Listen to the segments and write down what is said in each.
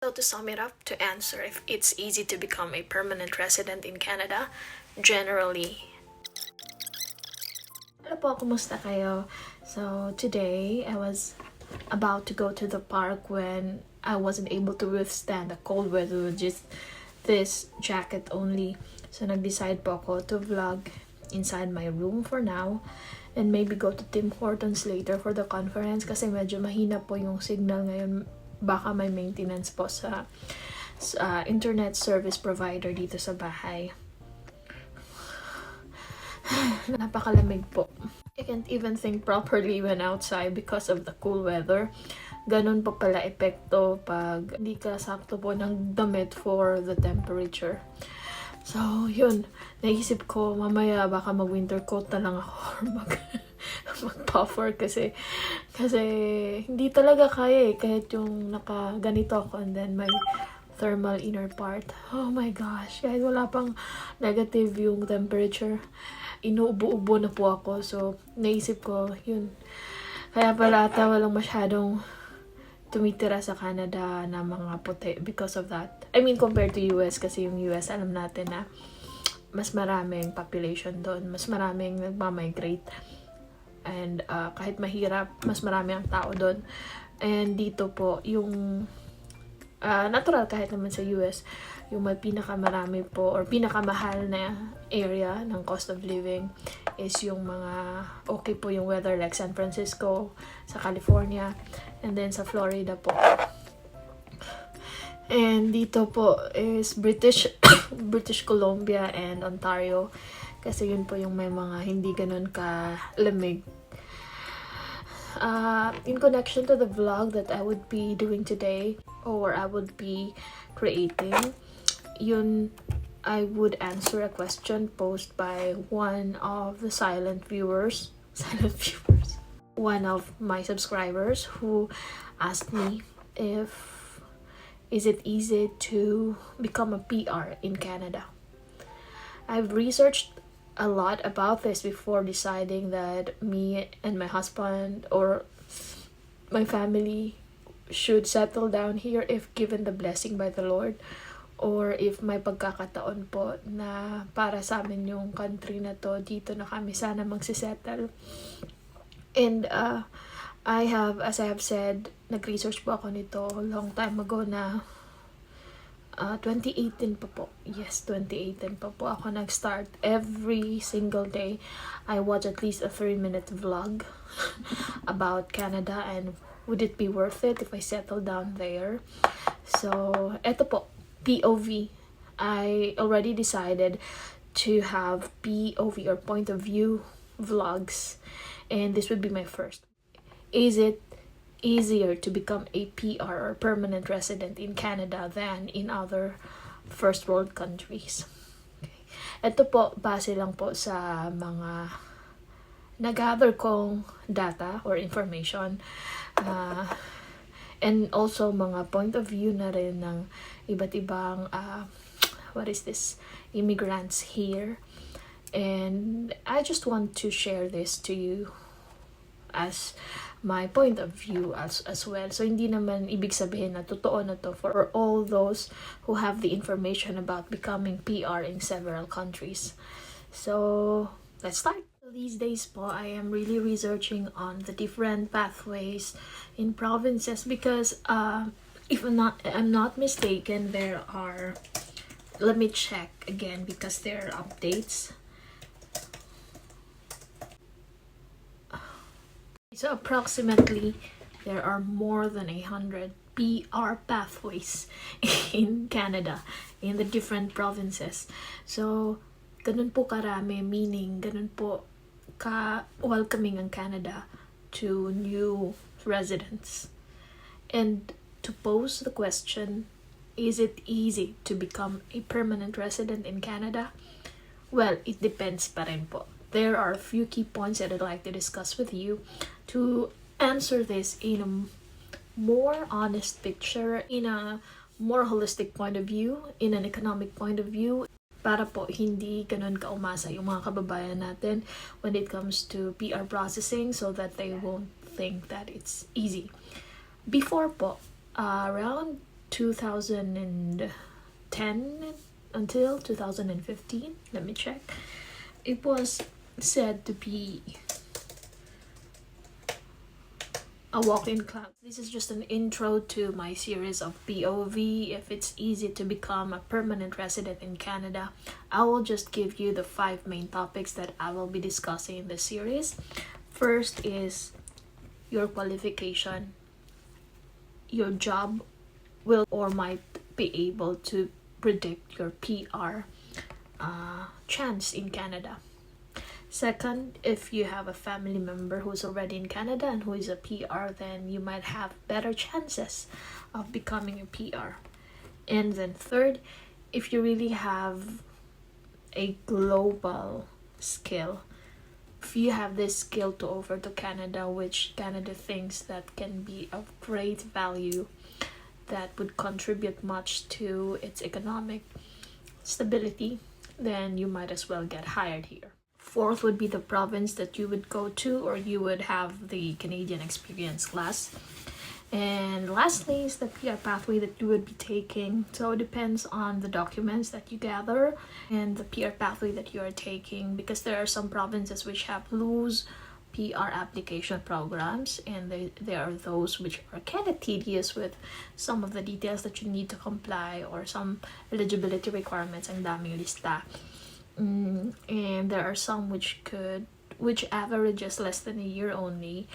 So to sum it up, to answer if it's easy to become a permanent resident in Canada, generally. Hello po, kumusta kayo? So today, I was about to go to the park when I wasn't able to withstand the cold weather with just this jacket only. So nag-decide po ako to vlog inside my room for now and maybe go to Tim Hortons later for the conference kasi medyo mahina po yung signal ngayon. Baka may maintenance po sa internet service provider dito sa bahay. Napakalamig po. I can't even think properly when outside because of the cool weather. Ganun po pala epekto pag hindi ka sakto po ng damit for the temperature. So, yun. Naisip ko, mamaya baka mag-winter coat na lang ako or mag-puffer kasi hindi talaga kaya eh. Kahit yung naka-ganito ako and then my thermal inner part. Oh my gosh. Kahit wala pang negative yung temperature, inuubo-ubo na po ako. So, naisip ko, yun. Kaya pala ata walang masyadong tumitira sa Canada na mga puti because of that. I mean, compared to US, kasi yung US, alam natin na mas maraming population doon. Mas maraming nagmamigrate. And kahit mahirap, mas marami ang tao doon. And dito po, yung natural kahit naman sa US, yung may pinakamarami po or pinakamahal na area ng cost of living is yung mga okay po yung weather like San Francisco, sa California, and then sa Florida po. And dito po is British Columbia and Ontario kasi yun po yung may mga hindi ganun ka-lamig. In connection to the vlog that I would be doing today or I would be creating, yun, I would answer a question posed by one of the silent viewers, one of my subscribers who asked me is it easy to become a PR in Canada. I've researched a lot about this before deciding that me and my husband or my family should settle down here if given the blessing by the Lord, or if may pagkakataon po na para sa amin yung country na to, dito na kami sana magsisettle. And I have, as I have said, nag-research po ako nito long time ago na 2018 pa po. Yes, 2018 pa po ako nag-start. Every single day, I watch at least a 3-minute vlog about Canada and would it be worth it if I settle down there. So, eto po, POV. I already decided to have POV or point of view vlogs, and this would be my first. Is it easier to become a PR or permanent resident in Canada than in other first world countries? Okay. Ito po, base lang po sa mga nag-gather kong data or information, and also mga point of view na rin ng iba't ibang immigrants here. And I just want to share this to you as my point of view as well. So, hindi naman ibig sabihin na totoo na to for all those who have the information about becoming PR in several countries. So, let's start. These days po, I am really researching on the different pathways in provinces because if I'm not mistaken, there are, let me check again because there are updates. So approximately, there are more than 100 PR pathways in Canada, in the different provinces. So, ganun po karami, meaning ganun po ka-welcoming ang Canada to new residents. And to pose the question, is it easy to become a permanent resident in Canada? Well, it depends pa rin po. There are a few key points that I'd like to discuss with you to answer this in a more honest picture, in a more holistic point of view, in an economic point of view, para po hindi ganun kaumasa yung mga kababayan natin when it comes to PR processing so that they won't think that it's easy. Before po, around 2010 until 2015. Let me check. It was said to be a walk-in class. This is just an intro to my series of POV. If it's easy to become a permanent resident in Canada, I will just give you the 5 main topics that I will be discussing in this series. First is your qualification. Your job will or might be able to predict your PR chance in Canada. Second, if you have a family member who's already in Canada and who is a PR, then you might have better chances of becoming a PR. And then third, if you really have a global skill, if you have this skill to offer to Canada, which Canada thinks that can be of great value, that would contribute much to its economic stability, then you might as well get hired here. Fourth would be the province that you would go to, or you would have the Canadian experience class. And lastly is the PR pathway that you would be taking. So it depends on the documents that you gather and the PR pathway that you are taking, because there are some provinces which have loose PR application programs, and there are those which are kind of tedious with some of the details that you need to comply or some eligibility requirements. Ang daming lista. And there are some which averages less than a year only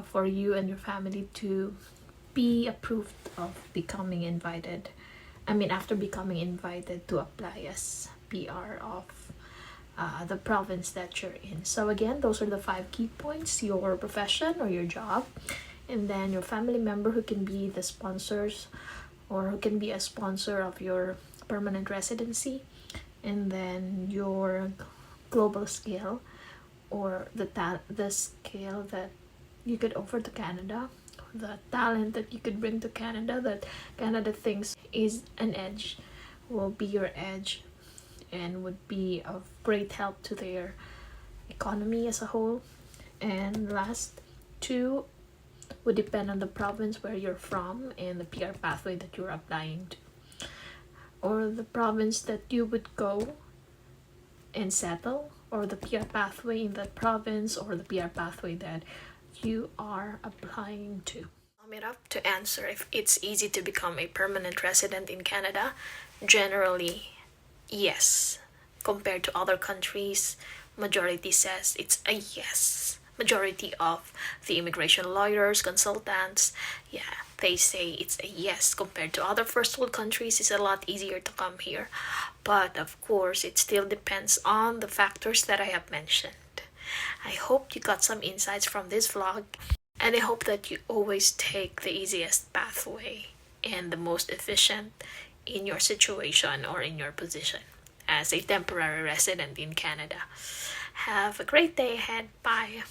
for you and your family to be approved of becoming invited. After becoming invited to apply as PR of the province that you're in. So again, those are the 5 key points: your profession or your job, and then your family member who can be the sponsors or who can be a sponsor of your permanent residency, and then your global skill or the skill that you could offer to Canada, the talent that you could bring to Canada that Canada thinks is an edge, will be your edge and would be of great help to their economy as a whole. And last 2 would depend on the province where you're from and the PR pathway that you're applying to, or the province that you would go and settle, or the PR pathway in that province, or the PR pathway that you are applying to. Sum it up to answer if it's easy to become a permanent resident in Canada. Generally, yes. Compared to other countries, majority says it's a yes. Majority of the immigration lawyers, consultants, they say it's a yes. Compared to other first world countries, it's a lot easier to come here. But of course, it still depends on the factors that I have mentioned. I hope you got some insights from this vlog, and I hope that you always take the easiest pathway and the most efficient in your situation or in your position as a temporary resident in Canada. Have a great day ahead. Bye.